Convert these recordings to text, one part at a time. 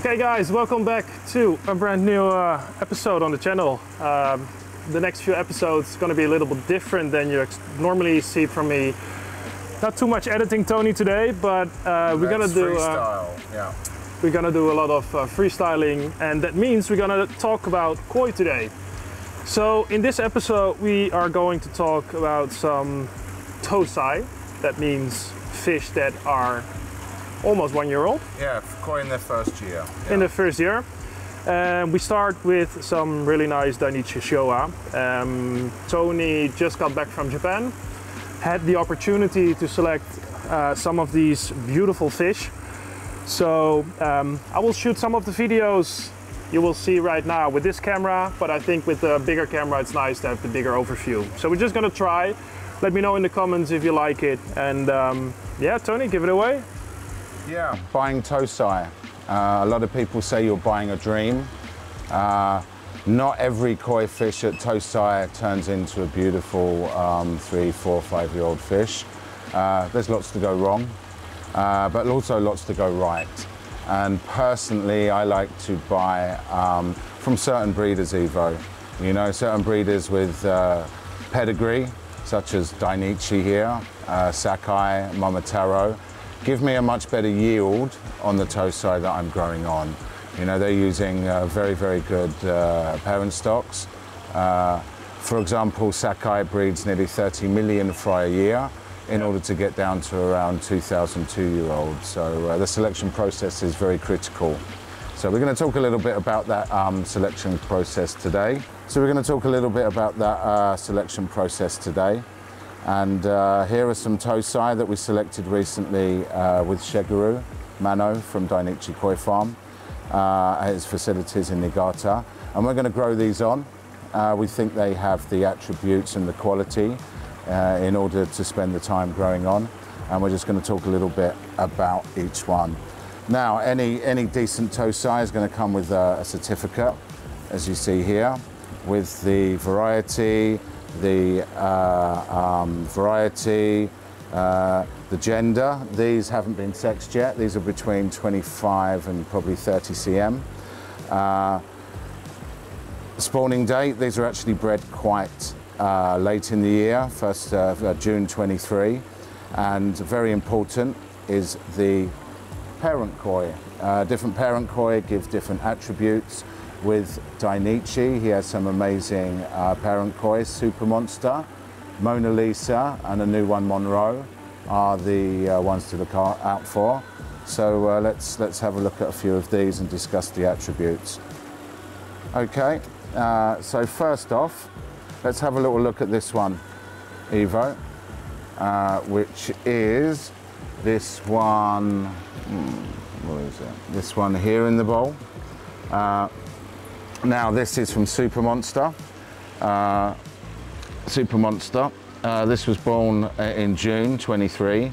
Okay guys, welcome back to a brand new episode on the channel. The next few episodes going to be a little bit different than you normally see from me. Not too much editing, Tony, today, but we're gonna do we're gonna do a lot of freestyling, and that means we're gonna talk about koi today. So in this episode, we are going to talk about some Tosai. That means fish that are almost 1 year old. Yeah, koi in their first year. Yeah. In the first year. We start with some really nice Dainichi Showa. Tony just got back from Japan, had the opportunity to select some of these beautiful fish. So I will shoot some of the videos you will see right now with this camera, but I think with the bigger camera it's nice to have the bigger overview. So we're just gonna try. Let me know in the comments if you like it. And yeah, Tony, give it away. Yeah, buying Tosai. A lot of people say you're buying a dream. Not every koi fish at Tosai turns into a beautiful 3, 4, 5 year old fish. There's lots to go wrong, but also lots to go right. And personally, I like to buy from certain breeders, Evo. You know, certain breeders with pedigree, such as Dainichi here, Sakai, Momotaro, give me a much better yield on the Tosai that I'm growing on. You know, they're using very, very good parent stocks. For example, Sakai breeds nearly 30 million fry a year in order to get down to around 2,000 2-year-olds. So the selection process is very critical. So we're going to talk a little bit about that selection process today. And here are some Tosai that we selected recently with Shigeru Mano from Dainichi Koi Farm at his facilities in Niigata. And we're going to grow these on. We think they have the attributes and the quality in order to spend the time growing on. And we're just going to talk a little bit about each one. Now, any decent Tosai is going to come with a certificate, as you see here, with the variety, the gender. These haven't been sexed yet. These are between 25 and probably 30 cm. Spawning date, these are actually bred quite late in the year, first June 23. And very important is the parent koi. Different parent koi give different attributes. With Dainichi, he has some amazing parent koi. Super Monster, Mona Lisa, and a new one, Monroe, are the ones to look out for. So let's have a look at a few of these and discuss the attributes. Okay, so first off, let's have a little look at this one, Evo, which is this one. What is it? This one here in the bowl. Now this is from Super Monster. This was born in June 23.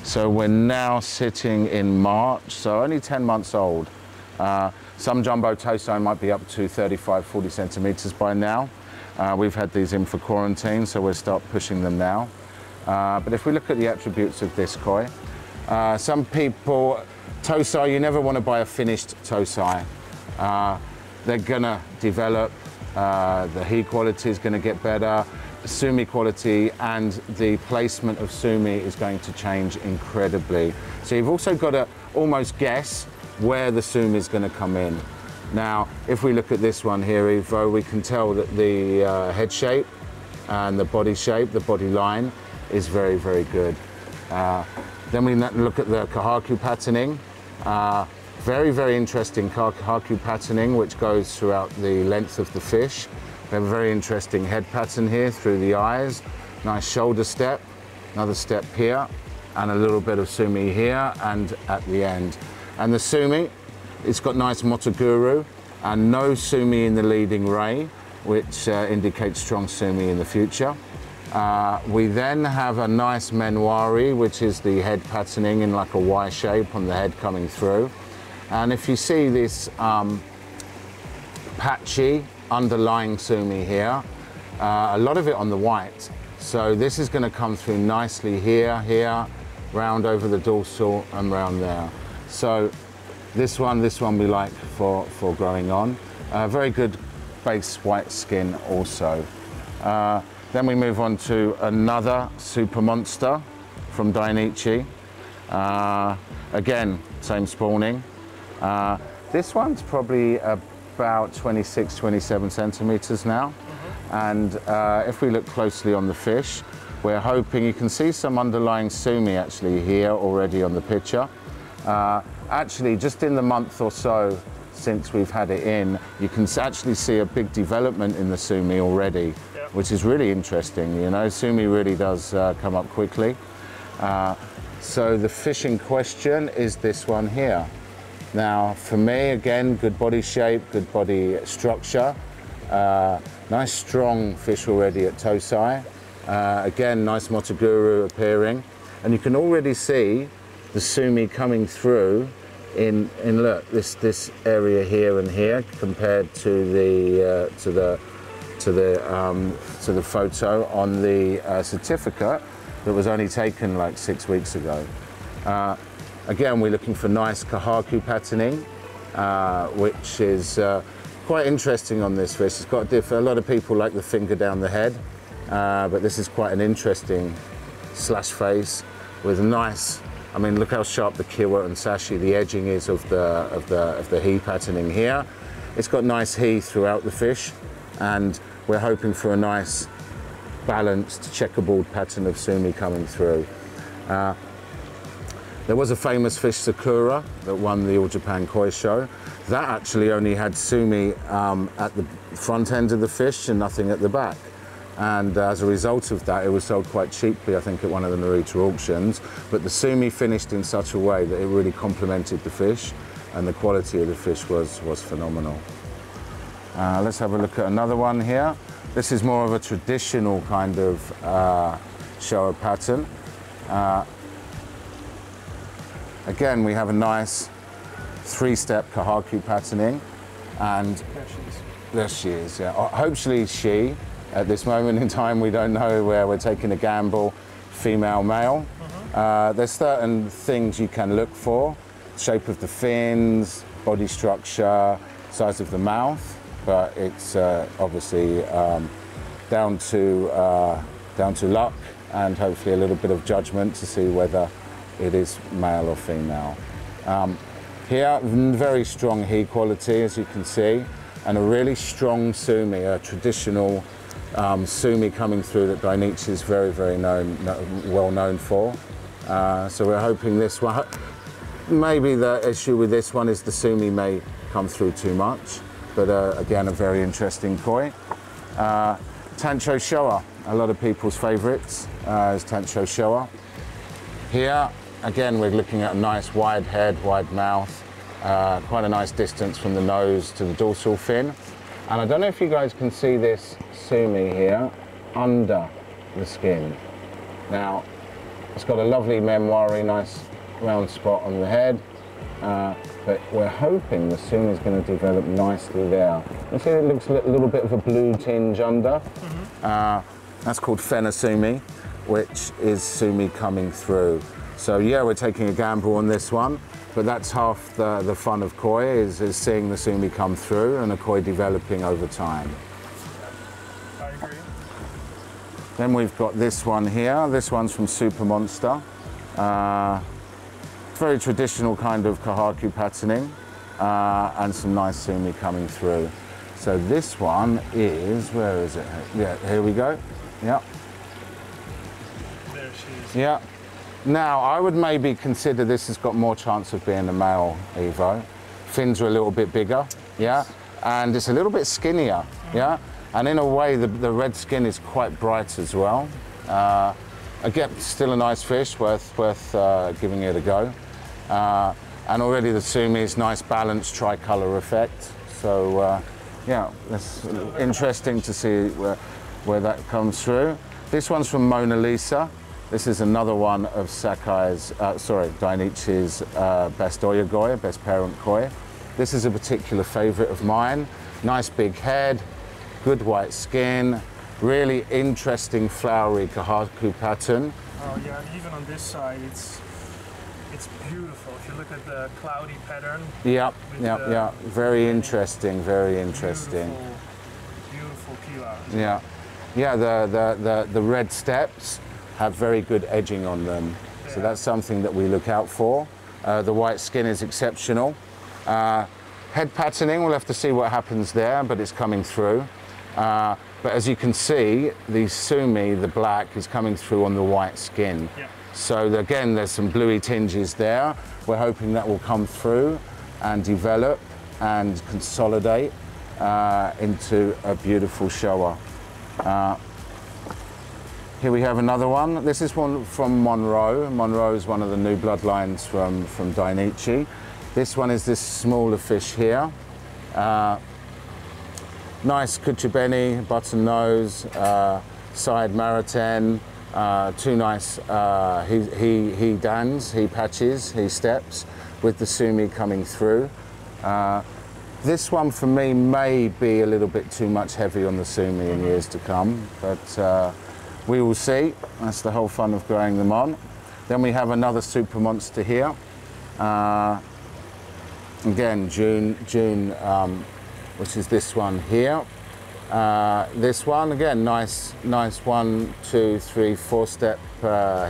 So we're now sitting in March, so only 10 months old. Some jumbo Tosai might be up to 35, 40 centimeters by now. We've had these in for quarantine, so we'll start pushing them now. But if we look at the attributes of this koi, some people, Tosai, you never want to buy a finished Tosai. They're gonna develop, the he quality is gonna get better, sumi quality and the placement of sumi is going to change incredibly. So you've also got to almost guess where the sumi is gonna come in. Now, if we look at this one here, Evo, we can tell that the head shape and the body shape, the body line is very, very good. Then we look at the kahaku patterning. Very, very interesting kahaku patterning, which goes throughout the length of the fish. We have a very interesting head pattern here through the eyes. Nice shoulder step, another step here, and a little bit of sumi here and at the end. And the sumi, it's got nice motoguru and no sumi in the leading ray, which indicates strong sumi in the future. We then have a nice menwari, which is the head patterning in like a Y shape on the head coming through. And if you see this patchy underlying sumi here, a lot of it on the white. So this is going to come through nicely here, round over the dorsal and round there. So This one we like for growing on. Very good base white skin also. Then we move on to another super monster from Dainichi. Again, same spawning. This one's probably about 26, 27 centimeters now. And if we look closely on the fish, we're hoping, you can see some underlying Tschumi actually here already on the picture. Actually, just in the month or so since we've had it in, you can actually see a big development in the Tschumi already, which is really interesting. You know, Tschumi really does come up quickly. So the fish in question is this one here. Now, for me, again, good body shape, good body structure. Nice strong fish already at Tosai. Again, nice Motoguru appearing. And you can already see the Tschumi coming through in look, this area here and here compared to the photo on the certificate that was only taken like 6 weeks ago. Again, we're looking for nice kahaku patterning, which is quite interesting on this fish. It's got a lot of people like the finger down the head, but this is quite an interesting slash face with nice. I mean, look how sharp the kiwa and sashi, the edging is of the he patterning here. It's got nice he throughout the fish, and we're hoping for a nice balanced checkerboard pattern of Tschumi coming through. There was a famous fish, Sakura, that won the All Japan Koi show. That actually only had Tschumi at the front end of the fish and nothing at the back. And as a result of that, it was sold quite cheaply, I think, at one of the Narita auctions. But the Tschumi finished in such a way that it really complemented the fish, and the quality of the fish was phenomenal. Let's have a look at another one here. This is more of a traditional kind of shower pattern. Again, we have a nice 3-step kahaku patterning, and there she is. Yeah. Hopefully she. At this moment in time, we don't know where we're taking a gamble, female, male. There's certain things you can look for: shape of the fins, body structure, size of the mouth. But it's obviously down to luck and hopefully a little bit of judgment to see whether it is male or female. Here, very strong he quality, as you can see, and a really strong Tschumi, a traditional Tschumi coming through that Dainichi is very, very well known for. So we're hoping this one. Maybe the issue with this one is the Tschumi may come through too much, but again, a very interesting koi. Tancho Showa, a lot of people's favourites is Tancho Showa. Here, again, we're looking at a nice wide head, wide mouth, quite a nice distance from the nose to the dorsal fin. And I don't know if you guys can see this Tschumi here under the skin. Now, it's got a lovely memoire, nice round spot on the head, but we're hoping the Tschumi is going to develop nicely there. You see it looks a little bit of a blue tinge under. That's called Fena Tschumi, which is Tschumi coming through. So yeah, we're taking a gamble on this one, but that's half the fun of koi, is seeing the Tschumi come through and a koi developing over time. I agree. Then we've got this one here. This one's from Super Monster. Very traditional kind of kahaku patterning, and some nice Tschumi coming through. So this one is, where is it? Yeah, here we go. Yeah. There she is. Yeah. Now, I would maybe consider this has got more chance of being a male Evo. Fins are a little bit bigger, yeah, and it's a little bit skinnier, yeah, and in a way the red skin is quite bright as well. Again, still a nice fish, worth giving it a go. And already the Tschumi is nice balanced tricolour effect. So yeah, it's interesting to see where that comes through. This one's from Mona Lisa. This is another one of Dainichi's best oyagoi, best parent koi. This is a particular favourite of mine. Nice big head, good white skin, really interesting flowery kahaku pattern. Oh yeah, and even on this side, It's beautiful. If you look at the cloudy pattern. Yeah, yeah. Very interesting, very interesting. Beautiful Kila. Yeah. Yeah, the red steps have very good edging on them. Yeah. So that's something that we look out for. The white skin is exceptional. Head patterning, we'll have to see what happens there, but it's coming through. But as you can see, the Tschumi, the black, is coming through on the white skin. Yeah. So again, there's some bluey tinges there. We're hoping that will come through and develop and consolidate into a beautiful shower. Here we have another one. This is one from Monroe. Monroe is one of the new bloodlines from Dainichi. This one is this smaller fish here. Nice kuchibeni, button nose, side mariten, two nice he dans, he patches, he steps with the Tschumi coming through. This one for me may be a little bit too much heavy on the Tschumi in years to come, but we will see. That's the whole fun of growing them on. Then we have another super monster here. Again, June, which is this one here. This one, again, nice 1, 2, 3, 4 step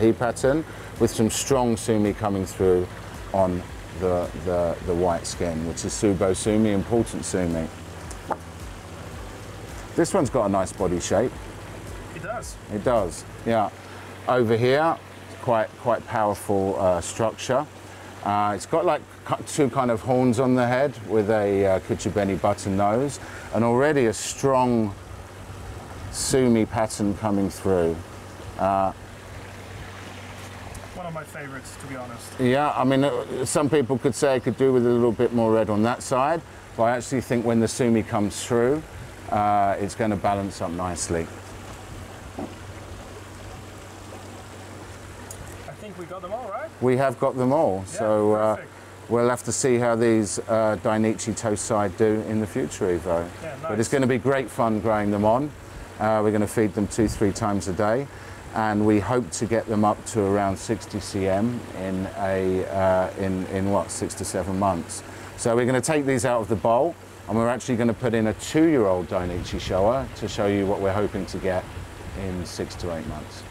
he pattern with some strong Tschumi coming through on the white skin, which is Subo Tschumi, important Tschumi. This one's got a nice body shape. It does. It does, yeah. Over here, quite powerful structure. It's got like two kind of horns on the head with a kuchibeni button nose, and already a strong Tschumi pattern coming through. One of my favorites, to be honest. Yeah, I mean, some people could say it could do with a little bit more red on that side, but I actually think when the Tschumi comes through, it's going to balance up nicely. We got them all, right? We have got them all, yeah, so we'll have to see how these Dainichi Tosai do in the future, Ivo. Yeah, nice. But it's going to be great fun growing them on. We're going to feed them 2-3 times a day, and we hope to get them up to around 60 cm in what, 6 to 7 months. So we're going to take these out of the bowl, and we're actually going to put in a 2-year-old Dainichi shower to show you what we're hoping to get in 6 to 8 months.